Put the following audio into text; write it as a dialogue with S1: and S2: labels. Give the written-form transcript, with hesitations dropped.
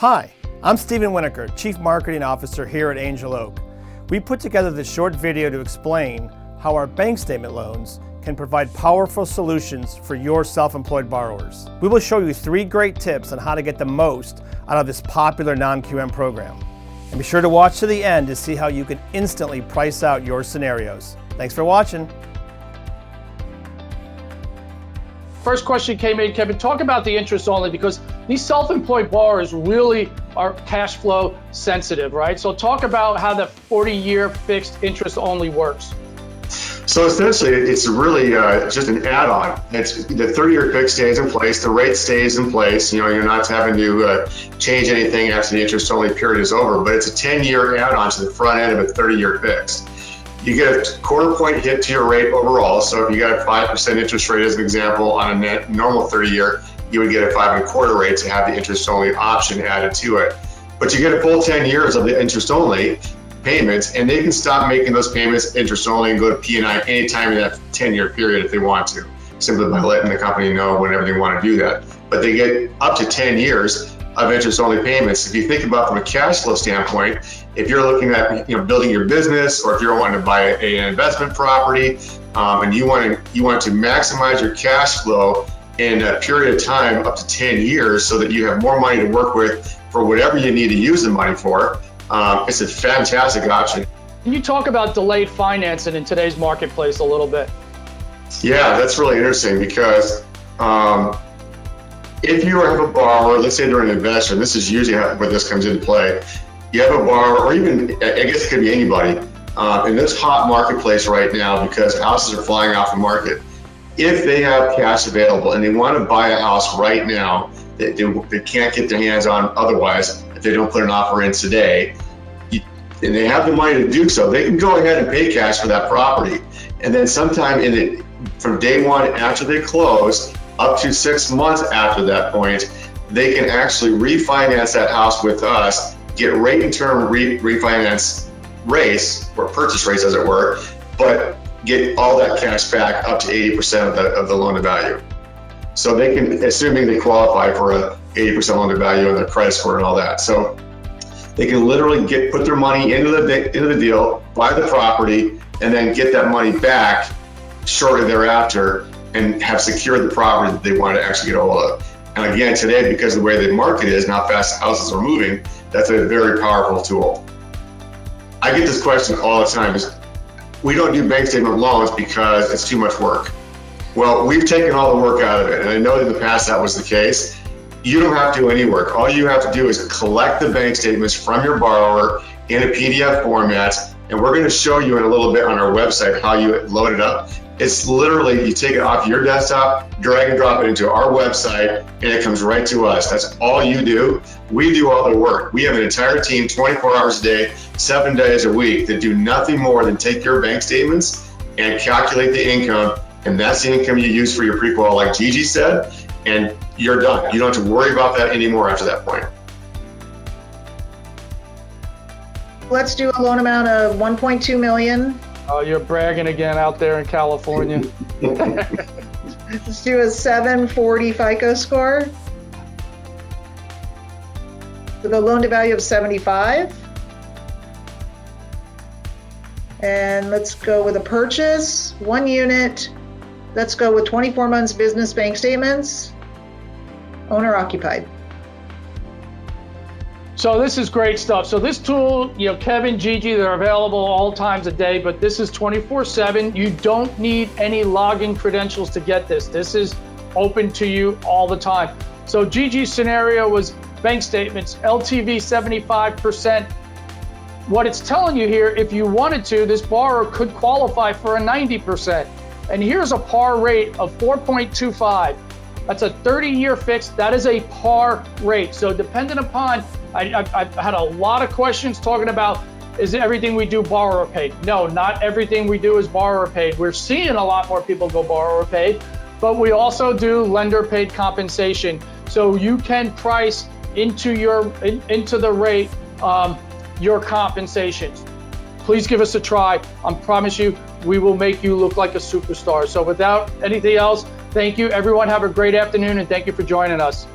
S1: Hi, I'm Stephen Winokur, Chief Marketing Officer here at Angel Oak. We put together this short video to explain how our bank statement loans can provide powerful solutions for your self-employed borrowers. We will show you 3 great tips on how to get the most out of this popular non-QM program. And be sure to watch to the end to see how you can instantly price out your scenarios. Thanks for watching.
S2: First question came in, Kevin, talk about the interest only, because these self-employed borrowers really are cash flow sensitive, right? So talk about how the 40-year fixed interest only works.
S3: So essentially, it's really just an add-on. It's the 30-year fix stays in place, the rate stays in place. You know, you're not having to change anything after the interest-only period is over. But it's a 10-year add-on to the front end of a 30-year fix. You get a quarter-point hit to your rate overall. So if you got a 5% interest rate as an example on a normal 30-year, you would get a 5.25% rate to have the interest-only option added to it. But you get a full 10 years of the interest-only payments, and they can stop making those payments interest only and go to P&I anytime in that 10-year period if they want to, simply by letting the company know whenever they want to do that. But they get up to 10 years of interest only payments. If you think about from a cash flow standpoint, if you're looking at building your business, or if you're wanting to buy an investment property, and you want to maximize your cash flow in a period of time up to 10 years so that you have more money to work with for whatever you need to use the money for, it's a fantastic option.
S2: Can you talk about delayed financing in today's marketplace a little bit?
S3: Yeah, that's really interesting because if you have a borrower, let's say they're an investor, and this is usually where this comes into play. You have a borrower, or even, I guess it could be anybody, in this hot marketplace right now because houses are flying off the market. If they have cash available and they want to buy a house right now that they can't get their hands on otherwise, if they don't put an offer in today, and they have the money to do so, they can go ahead and pay cash for that property. And then sometime from day one after they close, up to 6 months after that point, they can actually refinance that house with us, get rate and term refinance rates, or purchase rates as it were, but get all that cash back up to 80% of the loan to value. So they can, assuming they qualify for a 80% loan to value and their credit score and all that. So they can literally put their money into the deal, buy the property, and then get that money back shortly thereafter and have secured the property that they want to actually get a hold of. And again, today, because of the way the market is and how fast houses are moving, that's a very powerful tool. I get this question all the time: is we don't do bank statement loans because it's too much work. Well, we've taken all the work out of it, and I know in the past that was the case. You don't have to do any work. All you have to do is collect the bank statements from your borrower in a PDF format, and we're going to show you in a little bit on our website how you load it up. It's literally, you take it off your desktop, drag and drop it into our website, and it comes right to us. That's all you do. We do all the work. We have an entire team, 24 hours a day, 7 days a week, that do nothing more than take your bank statements and calculate the income, and that's the income you use for your pre-qual, like Gigi said, and you're done. You don't have to worry about that anymore after that point.
S4: Let's do a loan amount of 1.2 million.
S2: Oh, you're bragging again out there in California.
S4: Let's do a 740 FICO score with a loan to value of 75. And let's go with a purchase, 1 unit. Let's go with 24 months business bank statements, owner occupied.
S2: So this is great stuff. So this tool, Kevin, Gigi, they're available all times a day, but this is 24/7. You don't need any login credentials to get this. This is open to you all the time. So Gigi's scenario was bank statements, LTV 75%. What it's telling you here, if you wanted to, this borrower could qualify for a 90%. And here's a par rate of 4.25. That's a 30-year fix. That is a par rate. So dependent upon, I've had a lot of questions talking about, is everything we do borrower paid? No, not everything we do is borrower paid. We're seeing a lot more people go borrower paid, but we also do lender paid compensation. So you can price into the rate your compensations. Please give us a try. I promise you, we will make you look like a superstar. So without anything else, thank you. Everyone have a great afternoon, and thank you for joining us.